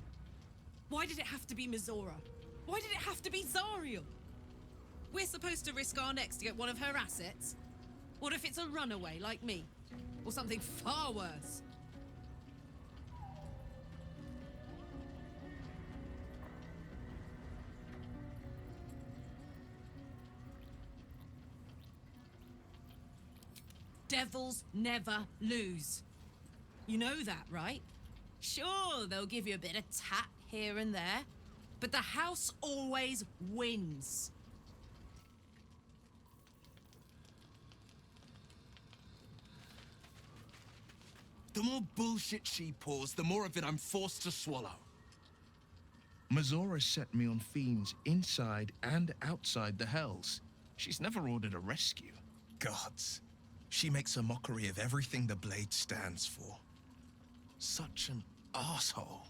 Why did it have to be Mizora? Why did it have to be Zariel? We're supposed to risk our necks to get one of her assets? What if it's a runaway like me? Or something far worse? Devils never lose. You know that, right? Sure, they'll give you a bit of tat here and there, but the house always wins. The more bullshit she pours, the more of it I'm forced to swallow. Mizora set me on fiends inside and outside the Hells. She's never ordered a rescue. Gods. She makes a mockery of everything the Blade stands for. Such an asshole.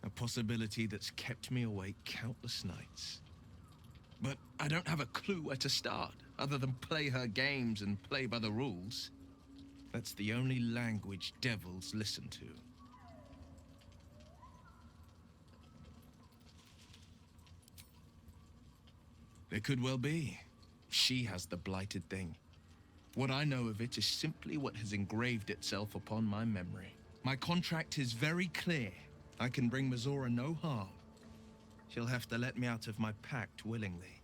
A possibility that's kept me awake countless nights. But I don't have a clue where to start, other than play her games and play by the rules. That's the only language devils listen to. It could well be. She has the blighted thing. What I know of it is simply what has engraved itself upon my memory. My contract is very clear. I can bring Mizora no harm. She'll have to let me out of my pact willingly.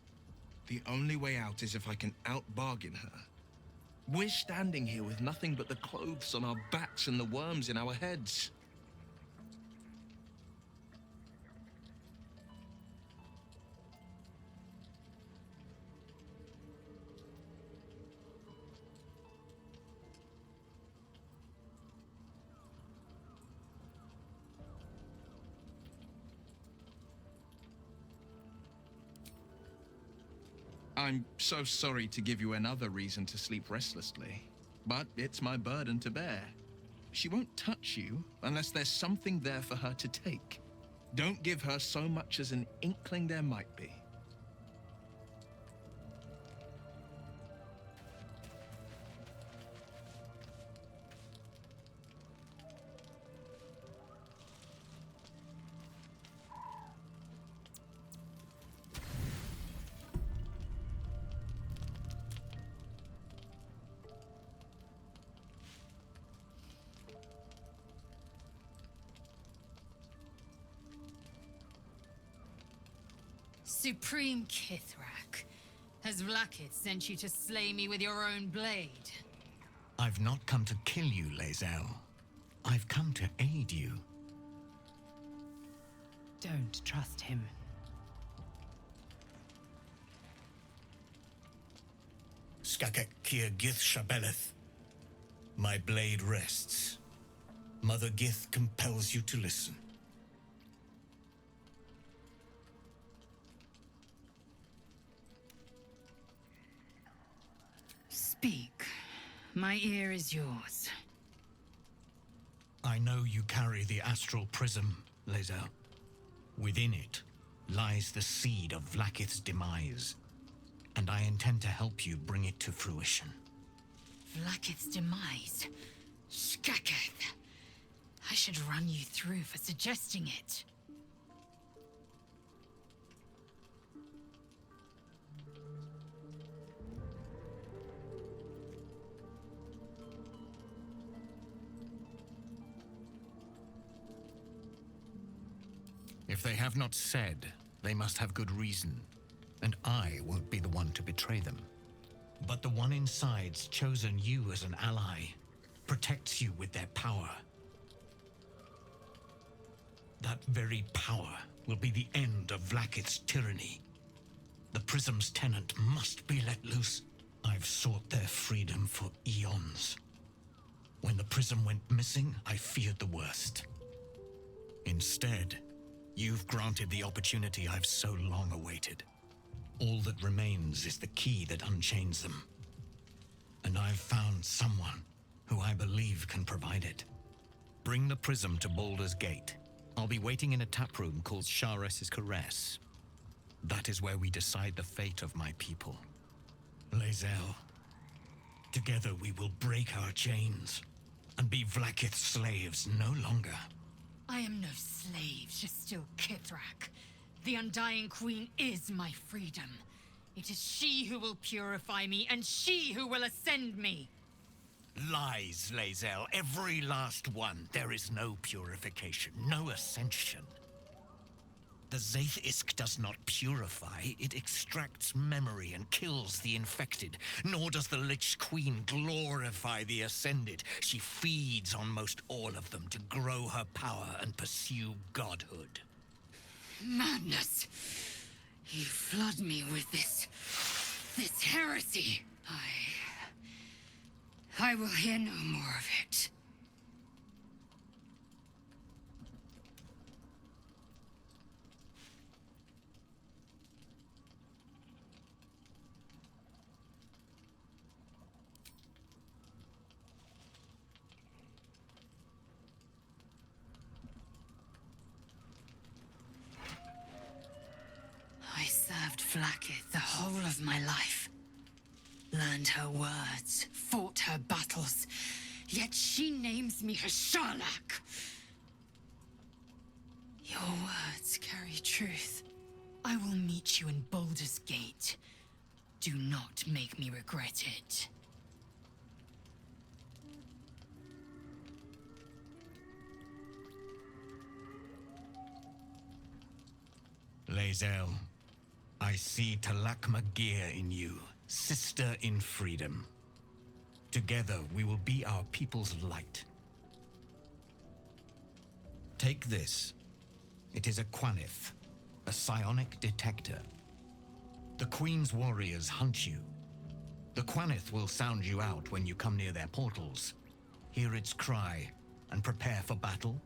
The only way out is if I can out-bargain her. We're standing here with nothing but the clothes on our backs and the worms in our heads. I'm so sorry to give you another reason to sleep restlessly, but it's my burden to bear. She won't touch you unless there's something there for her to take. Don't give her so much as an inkling there might be. Supreme Kithrak, has Vlaakith sent you to slay me with your own blade? I've not come to kill you, Lae'zel. I've come to aid you. Don't trust him. Skakek Kir Gith Shabeleth. My blade rests. Mother Gith compels you to listen. Speak. My ear is yours. I know you carry the astral prism, Lae'zel. Within it lies the seed of Vlaakith's demise, and I intend to help you bring it to fruition. Vlaakith's demise? Skaketh! I should run you through for suggesting it. If they have not said, they must have good reason, and I won't be the one to betray them. But the one inside's chosen you as an ally, protects you with their power. That very power will be the end of Vlaakith's tyranny. The Prism's tenant must be let loose. I've sought their freedom for eons. When the Prism went promising, I feared the worst. Instead, you've granted the opportunity I've so long awaited. All that remains is the key that unchains them. And I've found someone who I believe can provide it. Bring the prism to Baldur's Gate. I'll be waiting in a taproom called Shares's Caress. That is where we decide the fate of my people. Lae'zel, together we will break our chains and be Vlaakith's slaves no longer. I am no slave, Jastil Kithrak. The Undying Queen is my freedom. It is she who will purify me, and she who will ascend me. Lies, Lae'zel, every last one. There is no purification, no ascension. The Zaith Isk does not purify, it extracts memory and kills the infected. Nor does the Lich Queen glorify the ascended. She feeds on most all of them to grow her power and pursue godhood. Madness! You flood me with this heresy. I will hear no more of it. I served Vlaakith the whole of my life. Learned her words, fought her battles, yet she names me her Sharlak. Your words carry truth. I will meet you in Baldur's Gate. Do not make me regret it. Lae'zel, I see Talak Magir in you, sister in freedom. Together we will be our people's light. Take this. It is a Quanith, a psionic detector. The Queen's warriors hunt you. The Quanith will sound you out when you come near their portals. Hear its cry and prepare for battle,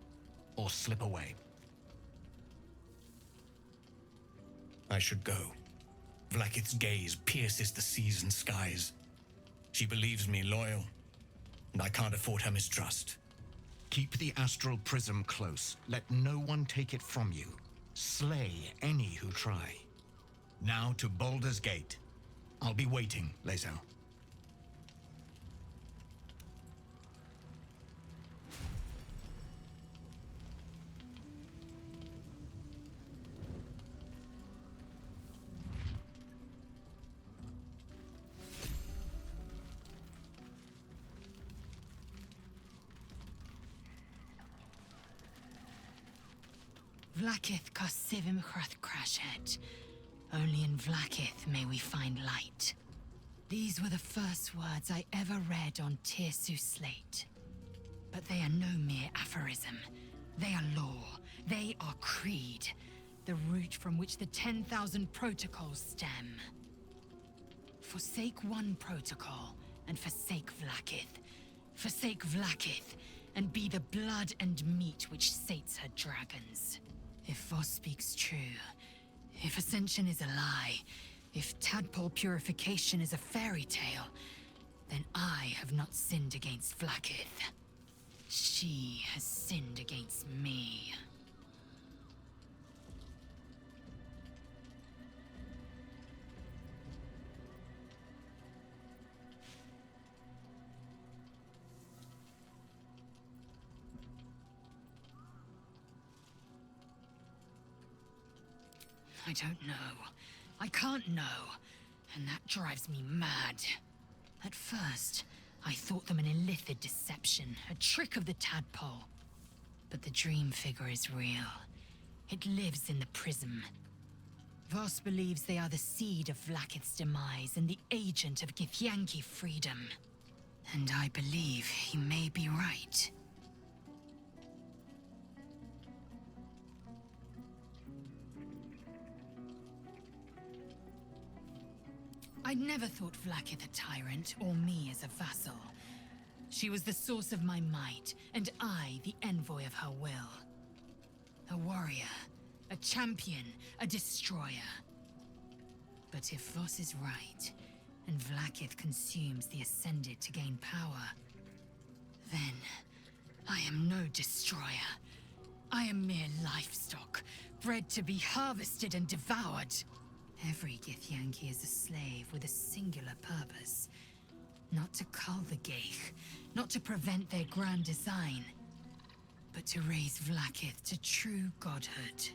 or slip away. I should go. Vlaakith's gaze pierces the seas and skies. She believes me loyal, and I can't afford her mistrust. Keep the astral prism close. Let no one take it from you. Slay any who try. Now to Baldur's Gate. I'll be waiting, Lae'zel. Vlaakith Kosivim Chrath Crashhead. Only in Vlaakith may we find light. These were the first words I ever read on Tirsu's slate. But they are no mere aphorism. They are law. They are creed. The root from which the 10,000 protocols stem. Forsake one protocol, and forsake Vlaakith. Forsake Vlaakith, and be the blood and meat which sates her dragons. If Voss speaks true, if Ascension is a lie, if Tadpole purification is a fairy tale, then I have not sinned against Vlaakith. She has sinned against me. I don't know. I can't know. And that drives me mad. At first, I thought them an illithid deception, a trick of the Tadpole. But the dream figure is real. It lives in the prism. Voss believes they are the seed of Vlaakith's demise and the agent of Githyanki freedom. And I believe he may be right. I'd never thought Vlaakith a tyrant, or me as a vassal. She was the source of my might, and I the envoy of her will. A warrior, a champion, a destroyer. But if Voss is right, and Vlaakith consumes the Ascended to gain power, then I am no destroyer. I am mere livestock, bred to be harvested and devoured. Every Githyanki is a slave with a singular purpose. Not to cull the Geich, not to prevent their grand design, but to raise Vlaakith to true godhood.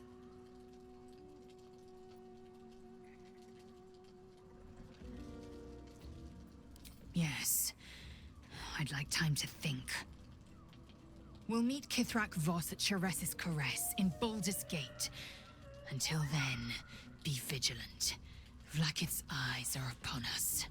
Yes, I'd like time to think. We'll meet Kithrak Voss at Sheres's Caress in Baldur's Gate. Until then, be vigilant. Vlaakith's eyes are upon us.